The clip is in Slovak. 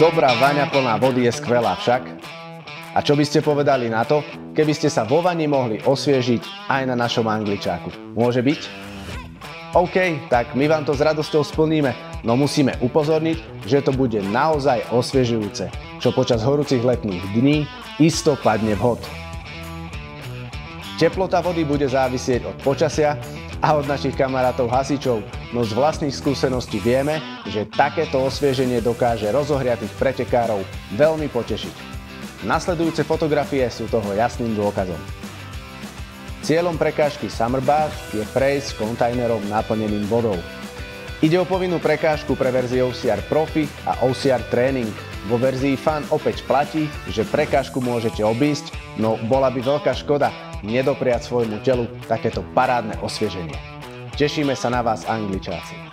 Dobrá vaňa plná vody je skvelá však. A čo by ste povedali na to, keby ste sa vo vani mohli osviežiť aj na našom angličáku? Môže byť? OK, tak my vám to s radosťou splníme, no musíme upozorniť, že to bude naozaj osviežujúce, čo počas horúcich letných dní isto padne vhod. Teplota vody bude závisieť od počasia a od našich kamarátov hasičov, no z vlastných skúseností vieme, že takéto osvieženie dokáže rozohriatých pretekárov veľmi potešiť. Nasledujúce fotografie sú toho jasným dôkazom. Cieľom prekážky Summer Bath je prejsť kontajnerom naplneným vodou. Ide o povinnú prekážku pre verzie OCR Profi a OCR Training. Vo verzii Fun opäť platí, že prekážku môžete obísť, no bola by veľká škoda nedopriať svojmu telu takéto parádne osvieženie. Tešíme sa na vás, Angličáci.